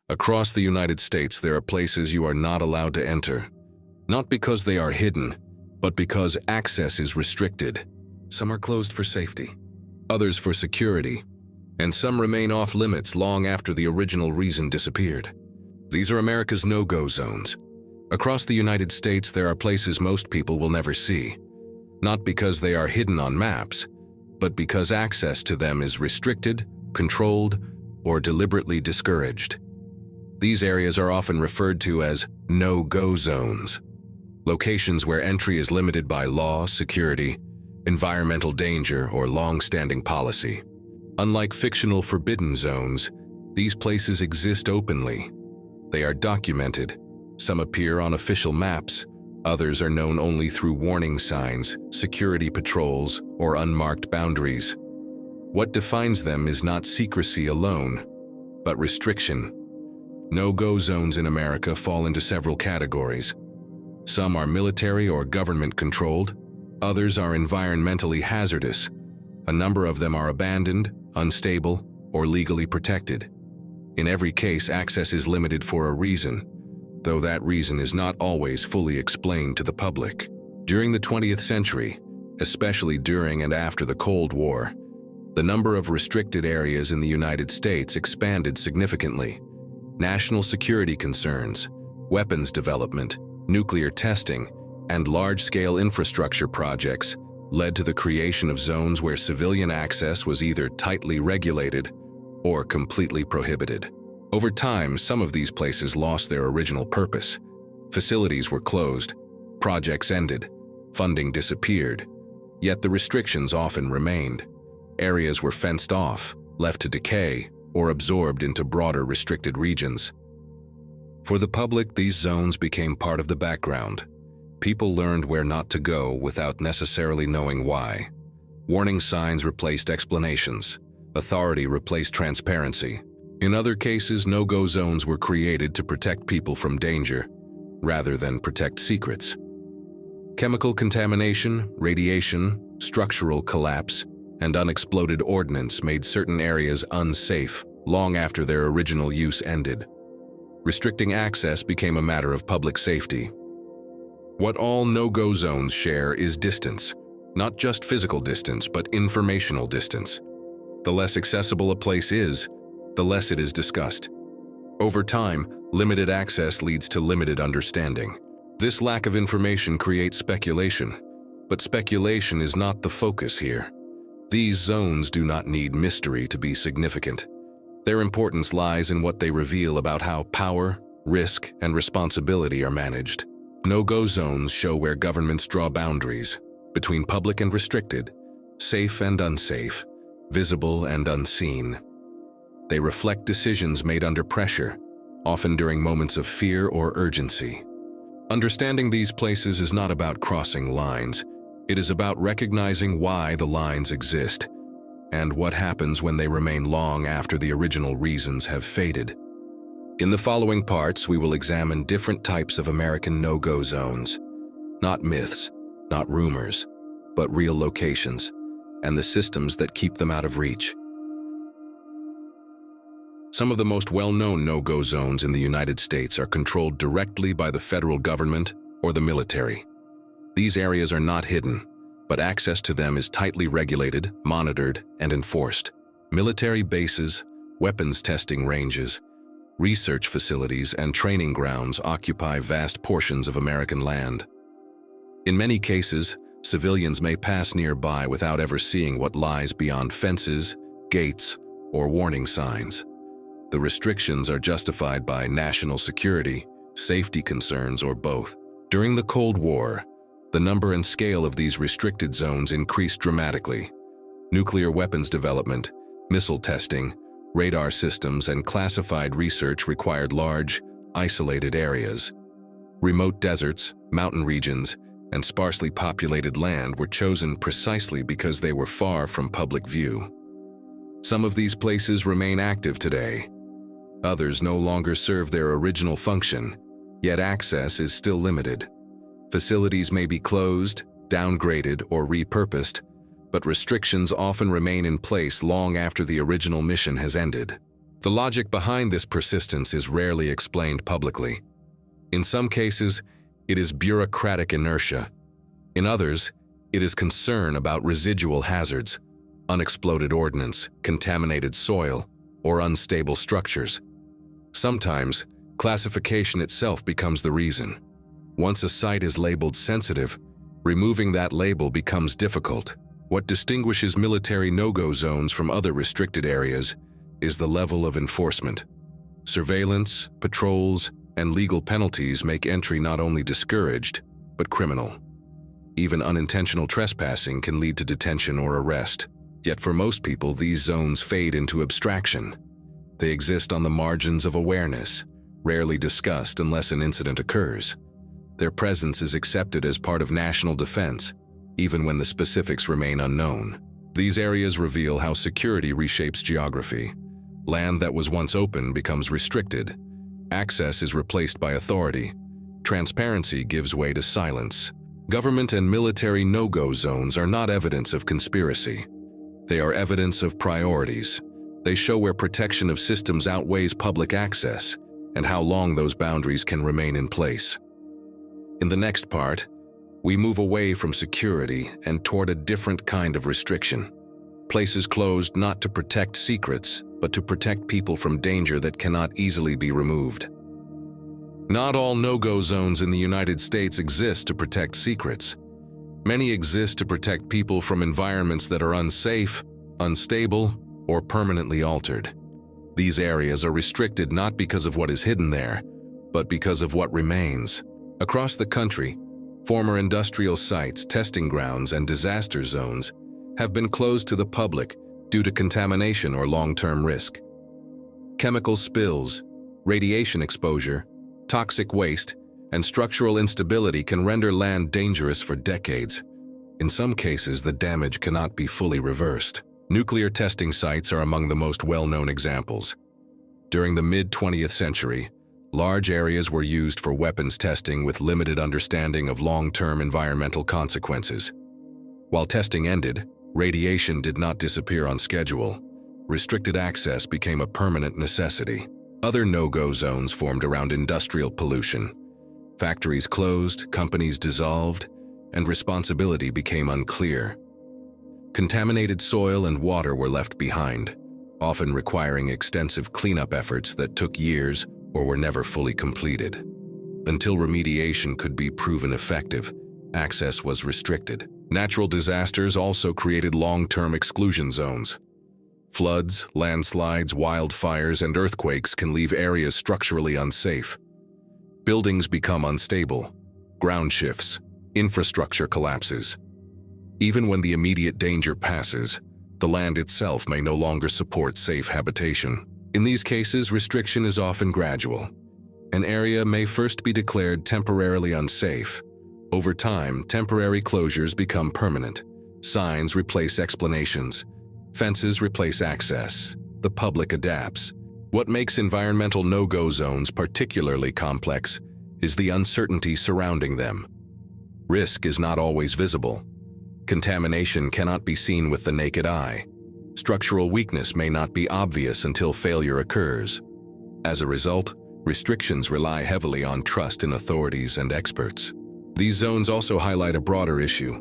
Across the United States, there are places you are not allowed to enter. Not because they are hidden, but because access is restricted. Some are closed for safety, others for security, and some remain off limits long after the original reason disappeared. These are America's no-go zones. Across the United States, there are places most people will never see, not because they are hidden on maps, but because access to them is restricted, controlled, or deliberately discouraged. These areas are often referred to as no-go zones, locations where entry is limited by law, security, environmental danger, or long-standing policy. Unlike fictional forbidden zones, these places exist openly. They are documented. Some appear on official maps. Others are known only through warning signs, security patrols, or unmarked boundaries. What defines them is not secrecy alone, but restriction. No-go zones in America fall into several categories. Some are military or government-controlled. Others are environmentally hazardous. A number of them are abandoned, unstable, or legally protected. In every case, access is limited for a reason, though that reason is not always fully explained to the public. During the 20th century, especially during and after the Cold War, the number of restricted areas in the United States expanded significantly. National security concerns, weapons development, nuclear testing, and large-scale infrastructure projects led to the creation of zones where civilian access was either tightly regulated or completely prohibited. Over time, some of these places lost their original purpose. Facilities were closed, projects ended, funding disappeared, yet the restrictions often remained. Areas were fenced off, left to decay, or absorbed into broader restricted regions. For the public, these zones became part of the background. People learned where not to go without necessarily knowing why. Warning signs replaced explanations. Authority replaced transparency. In other cases, no-go zones were created to protect people from danger, rather than protect secrets. Chemical contamination, radiation, structural collapse, and unexploded ordnance made certain areas unsafe long after their original use ended. Restricting access became a matter of public safety. What all no-go zones share is distance, not just physical distance, but informational distance. The less accessible a place is, the less it is discussed. Over time, limited access leads to limited understanding. This lack of information creates speculation, but speculation is not the focus here. These zones do not need mystery to be significant. Their importance lies in what they reveal about how power, risk, and responsibility are managed. No-go zones show where governments draw boundaries between public and restricted, safe and unsafe, visible and unseen. They reflect decisions made under pressure, often during moments of fear or urgency. Understanding these places is not about crossing lines. It is about recognizing why the lines exist and what happens when they remain long after the original reasons have faded. In the following parts, we will examine different types of American no-go zones. Not myths, not rumors, but real locations, and the systems that keep them out of reach. Some of the most well-known no-go zones in the United States are controlled directly by the federal government or the military. These areas are not hidden, but access to them is tightly regulated, monitored, and enforced. Military bases, weapons testing ranges, research facilities, and training grounds occupy vast portions of American land. In many cases, civilians may pass nearby without ever seeing what lies beyond fences, gates, or warning signs. The restrictions are justified by national security, safety concerns, or both. During the Cold War, the number and scale of these restricted zones increased dramatically. Nuclear weapons development, missile testing, radar systems, and classified research required large, isolated areas. Remote deserts, mountain regions, and sparsely populated land were chosen precisely because they were far from public view. Some of these places remain active today. Others no longer serve their original function, yet access is still limited. Facilities may be closed, downgraded, or repurposed, but restrictions often remain in place long after the original mission has ended. The logic behind this persistence is rarely explained publicly. In some cases, it is bureaucratic inertia. In others, it is concern about residual hazards, unexploded ordnance, contaminated soil, or unstable structures. Sometimes, classification itself becomes the reason. Once a site is labeled sensitive, removing that label becomes difficult. What distinguishes military no-go zones from other restricted areas is the level of enforcement. Surveillance, patrols, and legal penalties make entry not only discouraged, but criminal. Even unintentional trespassing can lead to detention or arrest. Yet for most people, these zones fade into abstraction. They exist on the margins of awareness, rarely discussed unless an incident occurs. Their presence is accepted as part of national defense, even when the specifics remain unknown. These areas reveal how security reshapes geography. Land that was once open becomes restricted. Access is replaced by authority. Transparency gives way to silence. Government and military no-go zones are not evidence of conspiracy. They are evidence of priorities. They show where protection of systems outweighs public access and how long those boundaries can remain in place. In the next part, we move away from security and toward a different kind of restriction. Places closed not to protect secrets, but to protect people from danger that cannot easily be removed. Not all no-go zones in the United States exist to protect secrets. Many exist to protect people from environments that are unsafe, unstable, or permanently altered. These areas are restricted not because of what is hidden there, but because of what remains. Across the country, former industrial sites, testing grounds, and disaster zones have been closed to the public due to contamination or long-term risk. Chemical spills, radiation exposure, toxic waste, and structural instability can render land dangerous for decades. In some cases, the damage cannot be fully reversed. Nuclear testing sites are among the most well-known examples. During the mid-20th century, large areas were used for weapons testing with limited understanding of long-term environmental consequences. While testing ended, radiation did not disappear on schedule. Restricted access became a permanent necessity. Other no-go zones formed around industrial pollution. Factories closed, companies dissolved, and responsibility became unclear. Contaminated soil and water were left behind, often requiring extensive cleanup efforts that took years or were never fully completed. Until remediation could be proven effective, access was restricted. Natural disasters also created long-term exclusion zones. Floods, landslides, wildfires, and earthquakes can leave areas structurally unsafe. Buildings become unstable, ground shifts, infrastructure collapses. Even when the immediate danger passes, the land itself may no longer support safe habitation. In these cases, restriction is often gradual. An area may first be declared temporarily unsafe. Over time, temporary closures become permanent. Signs replace explanations. Fences replace access. The public adapts. What makes environmental no-go zones particularly complex is the uncertainty surrounding them. Risk is not always visible. Contamination cannot be seen with the naked eye. Structural weakness may not be obvious until failure occurs. As a result, restrictions rely heavily on trust in authorities and experts. These zones also highlight a broader issue: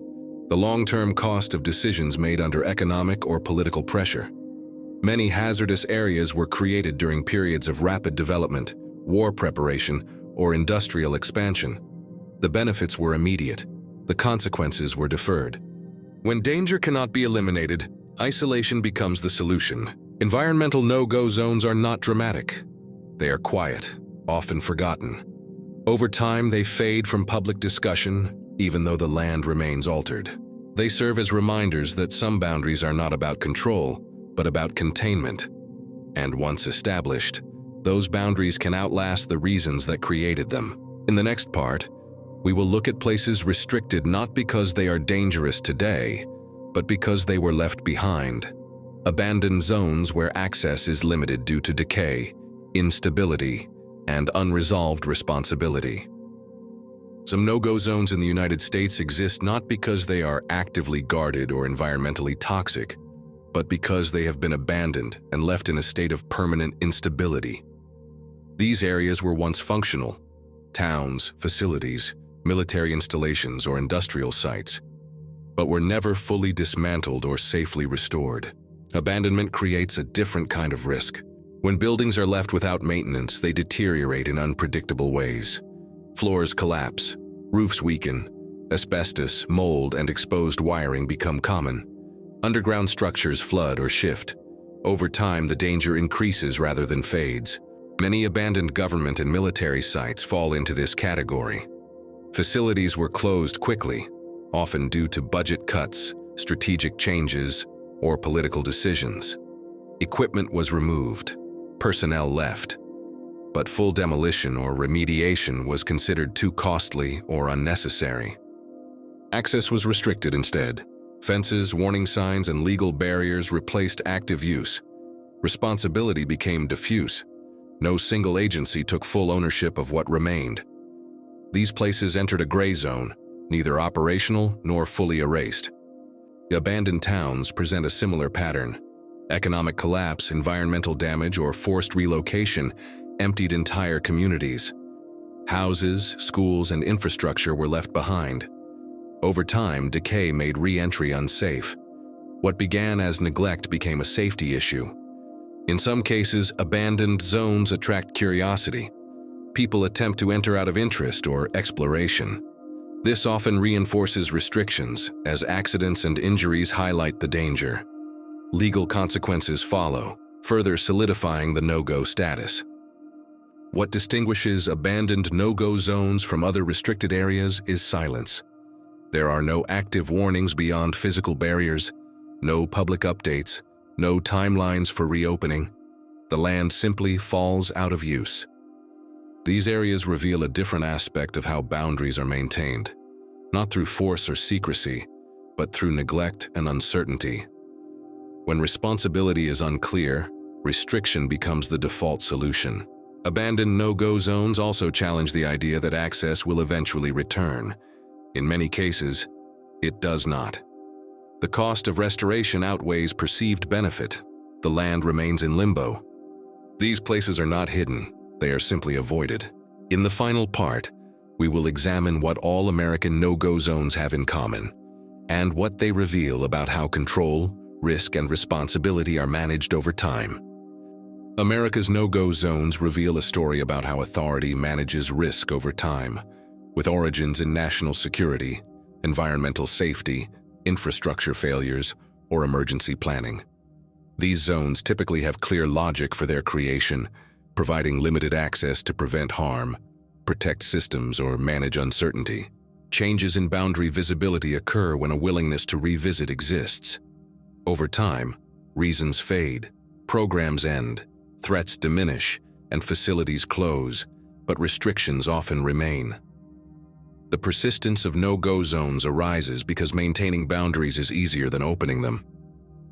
the long-term cost of decisions made under economic or political pressure. Many hazardous areas were created during periods of rapid development, war preparation, or industrial expansion. The benefits were immediate. The consequences were deferred. When danger cannot be eliminated, isolation becomes the solution. Environmental no-go zones are not dramatic. They are quiet, often forgotten. Over time, they fade from public discussion, even though the land remains altered. They serve as reminders that some boundaries are not about control, but about containment. And once established, those boundaries can outlast the reasons that created them. In the next part, we will look at places restricted not because they are dangerous today, but because they were left behind. Abandoned zones where access is limited due to decay, instability, and unresolved responsibility. Some no-go zones in the United States exist not because they are actively guarded or environmentally toxic, but because they have been abandoned and left in a state of permanent instability. These areas were once functional: towns, facilities, military installations, or industrial sites, but were never fully dismantled or safely restored. Abandonment creates a different kind of risk. When buildings are left without maintenance, they deteriorate in unpredictable ways. Floors collapse, roofs weaken, asbestos, mold, and exposed wiring become common. Underground structures flood or shift. Over time, the danger increases rather than fades. Many abandoned government and military sites fall into this category. Facilities were closed quickly, often due to budget cuts, strategic changes, or political decisions. Equipment was removed, personnel left, but full demolition or remediation was considered too costly or unnecessary. Access was restricted instead. Fences, warning signs, and legal barriers replaced active use. Responsibility became diffuse. No single agency took full ownership of what remained. These places entered a gray zone, neither operational nor fully erased. Abandoned towns present a similar pattern. Economic collapse, environmental damage, or forced relocation emptied entire communities. Houses, schools, and infrastructure were left behind. Over time, decay made re-entry unsafe. What began as neglect became a safety issue. In some cases, abandoned zones attract curiosity. People attempt to enter out of interest or exploration. This often reinforces restrictions, as accidents and injuries highlight the danger. Legal consequences follow, further solidifying the no-go status. What distinguishes abandoned no-go zones from other restricted areas is silence. There are no active warnings beyond physical barriers, no public updates, no timelines for reopening. The land simply falls out of use. These areas reveal a different aspect of how boundaries are maintained, not through force or secrecy, but through neglect and uncertainty. When responsibility is unclear, restriction becomes the default solution. Abandoned no-go zones also challenge the idea that access will eventually return. In many cases, it does not. The cost of restoration outweighs perceived benefit. The land remains in limbo. These places are not hidden, they are simply avoided. In the final part, we will examine what all American no-go zones have in common, and what they reveal about how control, risk, and responsibility are managed over time. America's no-go zones reveal a story about how authority manages risk over time, with origins in national security, environmental safety, infrastructure failures, or emergency planning. These zones typically have clear logic for their creation, providing limited access to prevent harm, protect systems, or manage uncertainty. Changes in boundary visibility occur when a willingness to revisit exists. Over time, reasons fade, programs end, threats diminish, and facilities close, but restrictions often remain. The persistence of no-go zones arises because maintaining boundaries is easier than opening them.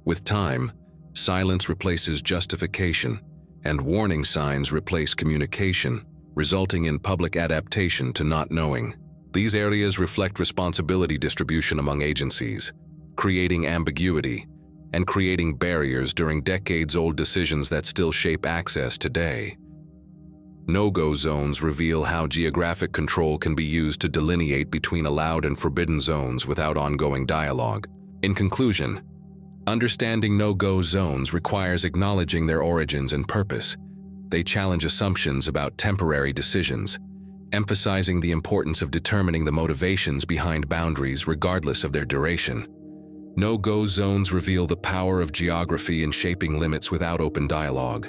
With time, silence replaces justification, and warning signs replace communication, resulting in public adaptation to not knowing. These areas reflect responsibility distribution among agencies, creating ambiguity and creating barriers during decades-old decisions that still shape access today. No-go zones reveal how geographic control can be used to delineate between allowed and forbidden zones without ongoing dialogue. In conclusion, understanding no-go zones requires acknowledging their origins and purpose. They challenge assumptions about temporary decisions, emphasizing the importance of determining the motivations behind boundaries regardless of their duration. No-go zones reveal the power of geography in shaping limits without open dialogue.